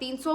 300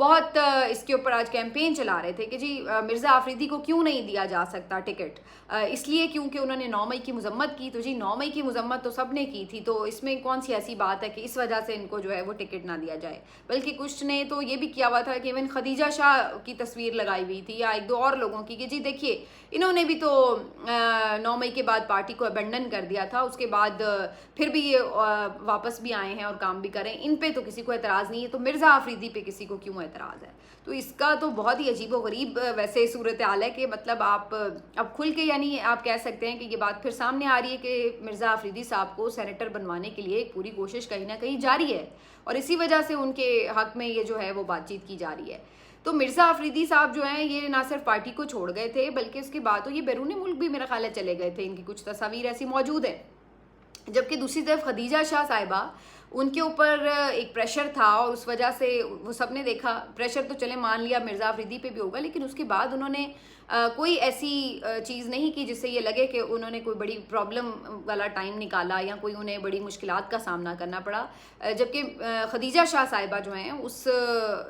بہت اس کے اوپر آج کیمپین چلا رہے تھے کہ جی مرزا آفریدی کو کیوں نہیں دیا جا سکتا ٹکٹ، اس لیے کیونکہ انہوں نے 9 مئی کی مذمت کی. تو جی 9 مئی کی مذمت تو سب نے کی تھی، تو اس میں کون سی ایسی بات ہے کہ اس وجہ سے ان کو جو ہے وہ ٹکٹ نہ دیا جائے. بلکہ کچھ نے تو یہ بھی کیا ہوا تھا کہ ایون خدیجہ شاہ کی تصویر لگائی ہوئی تھی یا ایک دو اور لوگوں کی کہ جی دیکھیے انہوں نے بھی تو 9 مئی کے بعد پارٹی کو ابینڈن کر دیا تھا، اس کے بعد پھر بھی یہ واپس بھی آئے ہیں اور کام بھی کریں، ان پہ تو کسی کو اعتراض نہیں ہے، تو مرزا آفریدی پہ کسی کو کیوں اعتراض ہے. تو اس کا تو بہت ہی عجیب و غریب ویسے صورتحال ہے کہ مطلب آپ اب کھل کے یعنی آپ کہہ سکتے ہیں کہ یہ بات پھر سامنے آ رہی ہے کہ مرزا آفریدی صاحب کو سینیٹر بنوانے کے لیے ایک پوری کوشش کہیں نہ کہیں جاری ہے، اور اسی وجہ سے ان کے حق میں یہ جو ہے وہ بات چیت کی جا رہی ہے. تو مرزا آفریدی صاحب جو ہیں یہ نہ صرف پارٹی کو چھوڑ گئے تھے بلکہ اس کے بعد تو یہ بیرون ملک بھی میرا خیال ہے چلے گئے تھے، ان کی کچھ تصاویر ایسی موجود ہیں. جبکہ دوسری طرف خدیجہ شاہ صاحبہ ان کے اوپر ایک پریشر تھا اور اس وجہ سے وہ سب نے دیکھا، پریشر تو چلے مان لیا مرزا آفریدی پہ بھی ہوگا، لیکن اس کے بعد انہوں نے کوئی ایسی چیز نہیں کی جس سے یہ لگے کہ انہوں نے کوئی بڑی پرابلم والا ٹائم نکالا یا کوئی انہیں بڑی مشکلات کا سامنا کرنا پڑا. جبکہ خدیجہ شاہ صاحبہ جو ہیں اس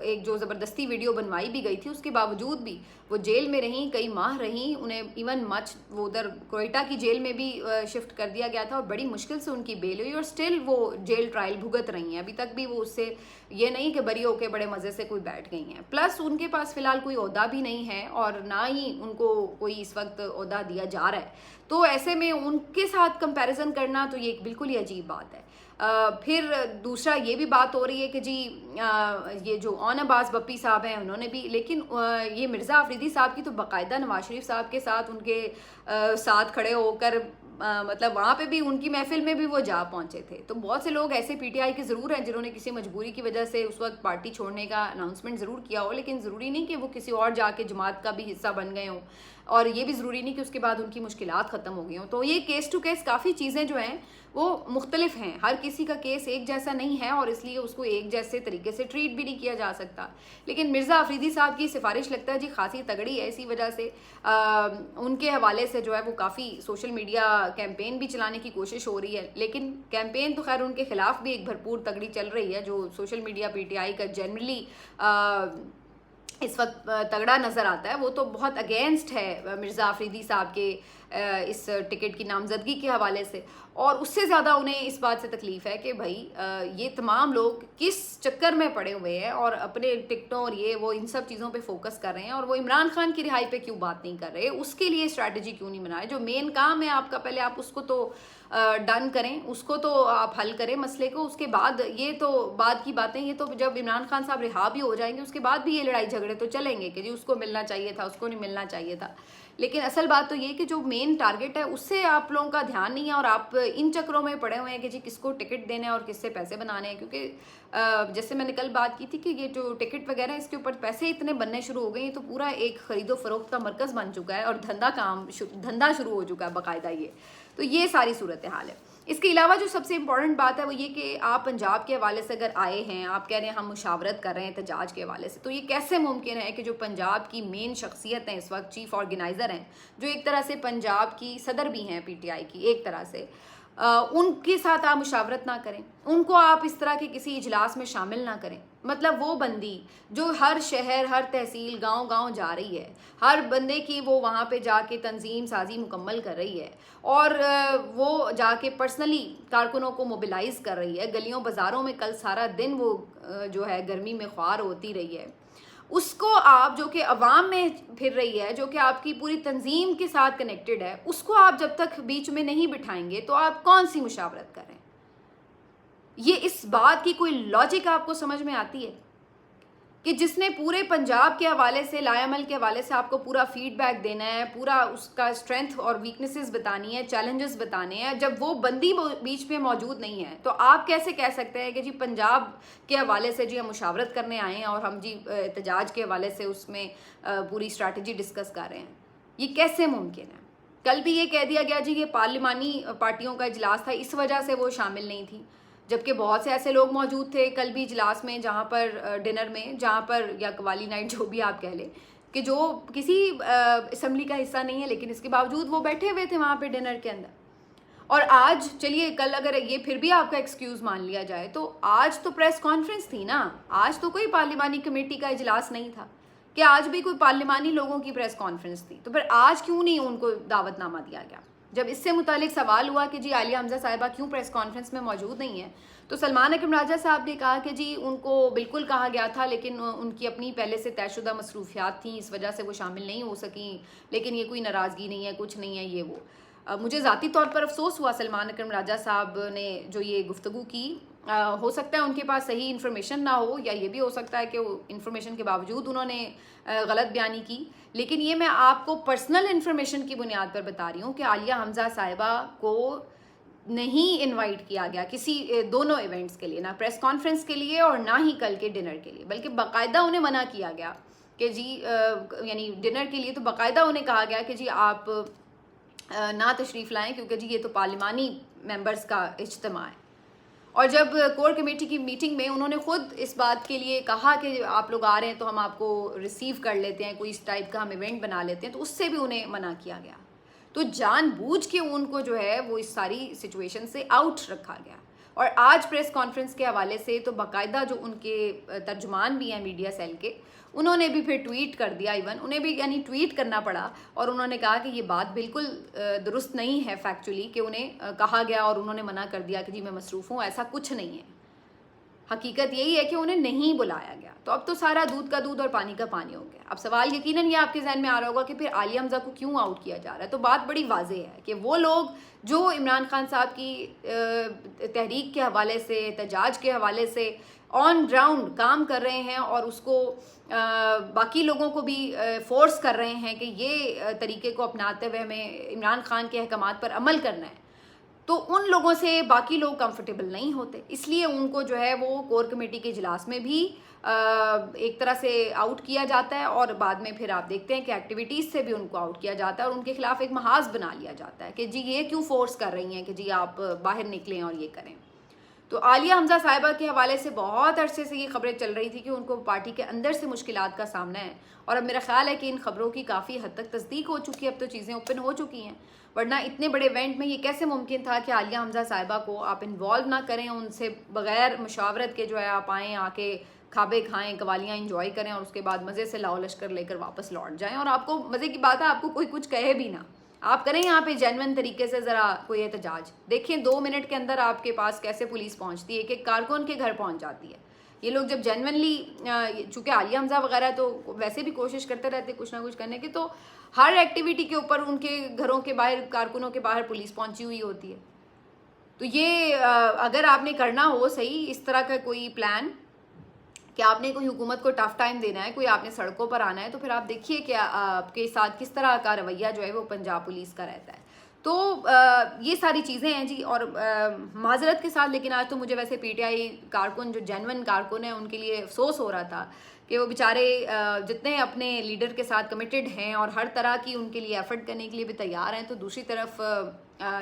ایک جو زبردستی ویڈیو بنوائی بھی گئی تھی اس کے باوجود بھی وہ جیل میں رہیں، کئی ماہ رہیں، انہیں ایون وہ ادھر کوئٹہ کی جیل میں بھی شفٹ کر دیا گیا تھا اور بڑی مشکل سے ان کی بیل ہوئی اور سٹل وہ جیل ٹرائل بھگت رہی ہیں. ابھی تک بھی وہ اس سے یہ نہیں کہ بری ہو کے بڑے مزے سے کوئی بیٹھ گئی ہیں. پلس ان کے پاس فی الحال کوئی عہدہ بھی نہیں ہے اور نہ ہی ان کو کوئی اس وقت عہدہ دیا جا رہا ہے. تو ایسے میں ان کے ساتھ کمپیریزن کرنا تو یہ ایک بالکل ہی عجیب بات ہے. پھر دوسرا یہ بھی بات ہو رہی ہے کہ جی یہ جو اون عباس بپی صاحب ہیں انہوں نے بھی، لیکن یہ مرزا آفریدی صاحب کی تو باقاعدہ نواز شریف صاحب کے ساتھ ان کے ساتھ کھڑے ہو کر مطلب وہاں پہ بھی ان کی محفل میں بھی وہ جا پہنچے تھے. تو بہت سے لوگ ایسے پی ٹی آئی کے ضرور ہیں جنہوں نے کسی مجبوری کی وجہ سے اس وقت پارٹی چھوڑنے کا اناؤنسمنٹ ضرور کیا ہو، لیکن ضروری نہیں کہ وہ کسی اور جا کے جماعت کا بھی حصہ بن گئے ہوں، اور یہ بھی ضروری نہیں کہ اس کے بعد ان کی مشکلات ختم ہو گئی ہوں. تو یہ کیس ٹو کیس کافی چیزیں جو ہیں وہ مختلف ہیں، ہر کسی کا کیس ایک جیسا نہیں ہے اور اس لیے اس کو ایک جیسے طریقے سے ٹریٹ بھی نہیں کیا جا سکتا. لیکن مرزا آفریدی صاحب کی سفارش لگتا ہے جی خاصی تگڑی ہے، اسی وجہ سے ان کے حوالے سے جو ہے وہ کافی سوشل میڈیا کیمپین بھی چلانے کی کوشش ہو رہی ہے. لیکن کیمپین تو خیر ان کے خلاف بھی ایک بھرپور تگڑی چل رہی ہے. جو social media P T I کا جنرلی اس وقت تگڑا نظر آتا ہے وہ تو بہت اگینسٹ ہے مرزا آفریدی صاحب کے اس ٹکٹ کی نامزدگی کے حوالے سے، اور اس سے زیادہ انہیں اس بات سے تکلیف ہے کہ بھائی یہ تمام لوگ کس چکر میں پڑے ہوئے ہیں اور اپنے ٹکٹوں اور یہ وہ ان سب چیزوں پہ فوکس کر رہے ہیں، اور وہ عمران خان کی رہائی پہ کیوں بات نہیں کر رہے، اس کے لیے اسٹریٹجی کیوں نہیں بنا رہے. جو مین کام ہے آپ کا پہلے آپ اس کو تو ڈن کریں، اس کو تو آپ حل کریں مسئلے کو. اس کے بعد یہ تو بعد کی باتیں، یہ تو جب عمران خان صاحب رہا بھی ہو جائیں گے اس کے بعد بھی یہ لڑائی جھگڑے تو چلیں گے کہ جی اس کو ملنا چاہیے تھا، اس کو نہیں ملنا چاہیے تھا. لیکن اصل بات تو یہ کہ جو مین ٹارگٹ ہے اس سے آپ لوگوں کا دھیان نہیں ہے اور آپ ان چکروں میں پڑے ہوئے ہیں کہ جی کس کو ٹکٹ دینے اور کس سے پیسے بنانے ہیں. کیونکہ جیسے میں نے کل بات کی تھی کہ یہ جو ٹکٹ وغیرہ اس کے اوپر پیسے اتنے بننے شروع ہو گئے ہیں تو پورا ایک خرید و فروخت کا مرکز بن چکا ہے اور دھندا شروع ہو چکا ہے باقاعدہ. تو یہ ساری صورتحال ہے. اس کے علاوہ جو سب سے امپورٹنٹ بات ہے وہ یہ کہ آپ پنجاب کے حوالے سے اگر آئے ہیں، آپ کہہ رہے ہیں ہم مشاورت کر رہے ہیں احتجاج کے حوالے سے، تو یہ کیسے ممکن ہے کہ جو پنجاب کی مین شخصیت ہیں اس وقت، چیف آرگنائزر ہیں، جو ایک طرح سے پنجاب کی صدر بھی ہیں پی ٹی آئی کی ایک طرح سے، ان کے ساتھ آپ مشاورت نہ کریں، ان کو آپ اس طرح کے کسی اجلاس میں شامل نہ کریں. مطلب وہ بندی جو ہر شہر، ہر تحصیل، گاؤں گاؤں جا رہی ہے، ہر بندے کی وہ وہاں پہ جا کے تنظیم سازی مکمل کر رہی ہے اور وہ جا کے پرسنلی کارکنوں کو موبلائز کر رہی ہے، گلیوں بازاروں میں کل سارا دن وہ جو ہے گرمی میں خوار ہوتی رہی ہے، اس کو آپ جو کہ عوام میں پھر رہی ہے، جو کہ آپ کی پوری تنظیم کے ساتھ کنیکٹڈ ہے، اس کو آپ جب تک بیچ میں نہیں بٹھائیں گے تو آپ کون سی مشاورت کریں؟ یہ اس بات کی کوئی لاجک آپ کو سمجھ میں آتی ہے کہ جس نے پورے پنجاب کے حوالے سے، لائے عمل کے حوالے سے آپ کو پورا فیڈ بیک دینا ہے، پورا اس کا اسٹرینتھ اور ویکنیسز بتانی ہے، چیلنجز بتانے ہیں، جب وہ بندی بیچ میں موجود نہیں ہے تو آپ کیسے کہہ سکتے ہیں کہ جی پنجاب کے حوالے سے جی ہم مشاورت کرنے آئے ہیں اور ہم جی احتجاج کے حوالے سے اس میں پوری اسٹریٹجی ڈسکس کر رہے ہیں؟ یہ کیسے ممکن ہے؟ کل بھی یہ کہہ دیا گیا جی یہ پارلیمانی پارٹیوں کا اجلاس تھا، اس وجہ سے وہ شامل نہیں تھی، جبکہ بہت سے ایسے لوگ موجود تھے کل بھی اجلاس میں جہاں پر ڈنر میں، جہاں پر یا قوالی نائٹ جو بھی آپ کہہ لیں، کہ جو کسی اسمبلی کا حصہ نہیں ہے لیکن اس کے باوجود وہ بیٹھے ہوئے تھے وہاں پہ ڈنر کے اندر. اور آج چلیے کل اگر یہ پھر بھی آپ کا ایکسکیوز مان لیا جائے تو آج تو پریس کانفرنس تھی نا, آج تو کوئی پارلیمانی کمیٹی کا اجلاس نہیں تھا کہ آج بھی کوئی پارلیمانی لوگوں کی پریس کانفرنس تھی, تو پھر آج کیوں نہیں ان کو دعوت نامہ دیا گیا؟ جب اس سے متعلق سوال ہوا کہ جی عالیہ حمزہ صاحبہ کیوں پریس کانفرنس میں موجود نہیں ہیں, تو سلمان اکرم راجہ صاحب نے کہا کہ جی ان کو بالکل کہا گیا تھا لیکن ان کی اپنی پہلے سے طے شدہ مصروفیات تھیں, اس وجہ سے وہ شامل نہیں ہو سکیں, لیکن یہ کوئی ناراضگی نہیں ہے, کچھ نہیں ہے یہ وہ. مجھے ذاتی طور پر افسوس ہوا سلمان اکرم راجہ صاحب نے جو یہ گفتگو کی, ہو سکتا ہے ان کے پاس صحیح انفارمیشن نہ ہو, یا یہ بھی ہو سکتا ہے کہ وہ انفارمیشن کے باوجود انہوں نے غلط بیانی کی, لیکن یہ میں آپ کو پرسنل انفارمیشن کی بنیاد پر بتا رہی ہوں کہ عالیہ حمزہ صاحبہ کو نہیں انوائٹ کیا گیا کسی دونوں ایونٹس کے لیے, نہ پریس کانفرنس کے لیے اور نہ ہی کل کے ڈنر کے لیے, بلکہ باقاعدہ انہیں منع کیا گیا کہ جی یعنی ڈنر کے لیے تو باقاعدہ انہیں کہا گیا کہ جی آپ نہ تشریف لائیں کیونکہ جی یہ تو پارلیمانی ممبرز کا اجتماع ہے. اور جب کور کمیٹی کی میٹنگ میں انہوں نے خود اس بات کے لیے کہا کہ آپ لوگ آ رہے ہیں تو ہم آپ کو ریسیو کر لیتے ہیں, کوئی اس ٹائپ کا ہم ایونٹ بنا لیتے ہیں, تو اس سے بھی انہیں منع کیا گیا. تو جان بوجھ کے ان کو جو ہے وہ اس ساری سچویشن سے آؤٹ رکھا گیا. اور آج پریس کانفرنس کے حوالے سے تو باقاعدہ جو ان کے ترجمان بھی ہیں میڈیا سیل کے, انہوں نے بھی پھر ٹویٹ کر دیا, ایون انہیں بھی یعنی ٹویٹ کرنا پڑا, اور انہوں نے کہا کہ یہ بات بالکل درست نہیں ہے فیکچولی کہ انہیں کہا گیا اور انہوں نے منع کر دیا کہ جی میں مصروف ہوں, ایسا کچھ نہیں ہے. حقیقت یہی ہے کہ انہیں نہیں بلایا گیا. تو اب تو سارا دودھ کا دودھ اور پانی کا پانی ہو گیا. اب سوال یقیناً یہ آپ کے ذہن میں آ رہا ہوگا کہ پھر عالیہ حمزہ کو کیوں آؤٹ کیا جا رہا ہے. تو بات بڑی واضح ہے کہ وہ لوگ جو عمران خان صاحب کی تحریک کے حوالے سے, احتجاج کے حوالے سے آن گراؤنڈ کام کر رہے ہیں اور اس کو باقی لوگوں کو بھی فورس کر رہے ہیں کہ یہ طریقے کو اپناتے ہوئے ہمیں عمران خان کے احکامات پر عمل کرنا ہے, تو ان لوگوں سے باقی لوگ کمفرٹیبل نہیں ہوتے. اس لیے ان کو جو ہے وہ کور کمیٹی کے اجلاس میں بھی ایک طرح سے آؤٹ کیا جاتا ہے, اور بعد میں پھر آپ دیکھتے ہیں کہ ایکٹیویٹیز سے بھی ان کو آؤٹ کیا جاتا ہے اور ان کے خلاف ایک محاذ بنا لیا جاتا ہے کہ جی یہ کیوں فورس کر رہی ہیں کہ جی آپ باہر نکلیں اور یہ کریں. تو عالیہ حمزہ صاحبہ کے حوالے سے بہت عرصے سے یہ خبریں چل رہی تھی کہ ان کو پارٹی کے اندر سے مشکلات کا سامنا ہے, اور اب میرا خیال ہے کہ ان خبروں کی کافی حد تک تصدیق ہو چکی ہے, اب تو چیزیں اوپن ہو چکی ہیں. ورنہ اتنے بڑے ایونٹ میں یہ کیسے ممکن تھا کہ عالیہ حمزہ صاحبہ کو آپ انوالو نہ کریں, ان سے بغیر مشاورت کے جو ہے آپ آئیں, آ کے کھابے کھائیں, قوالیاں انجوائے کریں, اور اس کے بعد مزے سے لاؤ لشکر لے کر واپس لوٹ جائیں. اور آپ کو مزے کی بات ہے آپ کو کوئی کچھ کہے بھی نہ, آپ کریں یہاں پہ جینوئن طریقے سے ذرا کوئی احتجاج. دیکھیں 2 منٹ کے اندر آپ کے پاس کیسے پولیس پہنچتی ہے, کہ کارکن کے گھر پہنچ جاتی ہے. یہ لوگ جب جینوئنلی, چونکہ عالیہ حمزہ وغیرہ تو ویسے بھی کوشش کرتے رہتے کچھ نہ کچھ کرنے کی, تو ہر ایکٹیویٹی کے اوپر ان کے گھروں کے باہر, کارکنوں کے باہر پولیس پہنچی ہوئی ہوتی ہے. تو یہ اگر آپ نے کرنا ہو صحیح اس طرح کا کوئی پلان کہ آپ نے کوئی حکومت کو ٹف ٹائم دینا ہے, کوئی آپ نے سڑکوں پر آنا ہے, تو پھر آپ دیکھیے کہ آپ کے ساتھ کس طرح کا رویہ جو ہے وہ پنجاب پولیس کا رہتا ہے. تو یہ ساری چیزیں ہیں جی. اور معذرت کے ساتھ, لیکن آج تو مجھے ویسے پی ٹی آئی کارکن جو جینوئن کارکن ہیں ان کے لیے افسوس ہو رہا تھا کہ وہ بیچارے جتنے اپنے لیڈر کے ساتھ کمیٹڈ ہیں اور ہر طرح کی ان کے لیے ایفرٹ کرنے کے لیے بھی تیار ہیں, تو دوسری طرف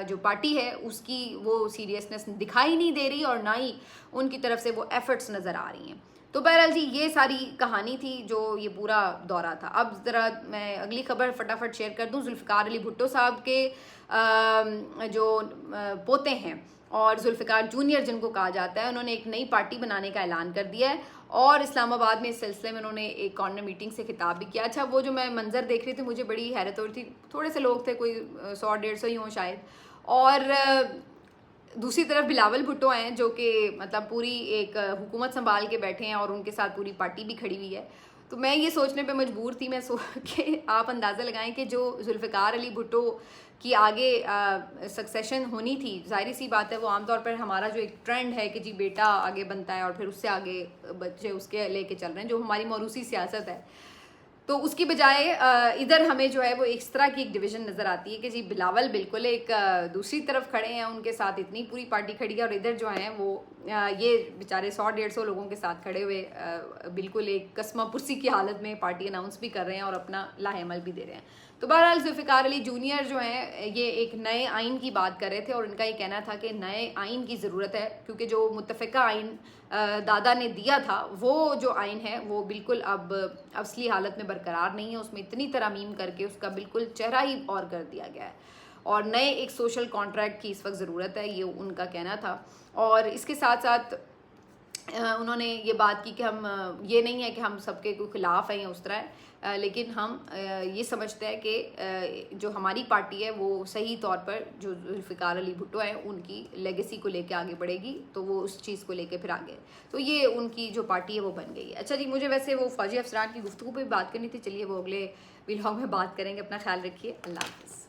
جو پارٹی ہے اس کی وہ سیریسنس دکھائی نہیں دے رہی, اور نہ ہی ان کی طرف سے وہ ایفرٹس نظر آ رہی ہیں. تو بہرحال جی یہ ساری کہانی تھی جو یہ پورا دورہ تھا. اب ذرا میں اگلی خبر فٹافٹ شیئر کر دوں. ذوالفقار علی بھٹو صاحب کے جو پوتے ہیں اور ذوالفقار جونیئر جن کو کہا جاتا ہے, انہوں نے ایک نئی پارٹی بنانے کا اعلان کر دیا ہے, اور اسلام آباد میں اس سلسلے میں انہوں نے ایک کارنر میٹنگ سے خطاب بھی کیا. اچھا وہ جو میں منظر دیکھ رہی تھی مجھے بڑی حیرت ہو رہی تھی, تھوڑے سے لوگ تھے, کوئی 100-150 ہی ہوں شاید, اور دوسری طرف بلاول بھٹو ہیں جو کہ مطلب پوری ایک حکومت سنبھال کے بیٹھے ہیں, اور ان کے ساتھ پوری پارٹی بھی کھڑی ہوئی ہے. تو میں یہ سوچنے پہ مجبور تھی, کہ آپ اندازہ لگائیں کہ جو ذوالفقار علی بھٹو کی آگے سکسیشن ہونی تھی, ظاہری سی بات ہے وہ عام طور پر ہمارا جو ایک ٹرینڈ ہے کہ جی بیٹا آگے بنتا ہے اور پھر اس سے آگے بچے اس کے لے کے چل رہے ہیں, جو ہماری موروثی سیاست ہے, تو اس کی بجائے ادھر ہمیں جو ہے وہ اس طرح کی ایک ڈویژن نظر آتی ہے کہ جی بلاول بالکل ایک دوسری طرف کھڑے ہیں, ان کے ساتھ اتنی پوری پارٹی کھڑی ہے, اور ادھر جو ہیں وہ یہ بیچارے 100-150 لوگوں کے ساتھ کھڑے ہوئے بالکل ایک قسمہ پرسی کی حالت میں پارٹی اناؤنس بھی کر رہے ہیں اور اپنا لاہ عمل بھی دے رہے ہیں. تو بہرحال ذوالفقار علی جونیئر جو ہیں یہ ایک نئے آئین کی بات کر رہے تھے, اور ان کا یہ کہنا تھا کہ نئے آئین کی ضرورت ہے, کیونکہ جو متفقہ آئین دادا نے دیا تھا وہ جو آئین ہے وہ بالکل اب اصلی حالت میں برقرار نہیں ہے, اس میں اتنی ترامیم کر کے اس کا بالکل چہرہ ہی اور کر دیا گیا ہے. اور نئے ایک سوشل کانٹریکٹ کی اس وقت ضرورت ہے، یہ ان کا کہنا تھا. اور اس کے ساتھ ساتھ انہوں نے یہ بات کی کہ ہم یہ نہیں ہے کہ ہم سب کے کوئی خلاف ہیں یا اس طرح ہے، لیکن ہم یہ سمجھتے ہیں کہ جو ہماری پارٹی ہے وہ صحیح طور پر جو ذوالفقار علی بھٹو ہیں ان کی لیگیسی کو لے کے آگے بڑھے گی، تو وہ اس چیز کو لے کے پھر آگے، تو یہ ان کی جو پارٹی ہے وہ بن گئی ہے. اچھا جی، مجھے ویسے وہ فوجی افسران کی گفتگو پہ بات کرنی تھی، چلیے وہ اگلے ولاگ میں بات کریں گے. اپنا خیال رکھیے، اللہ حافظ.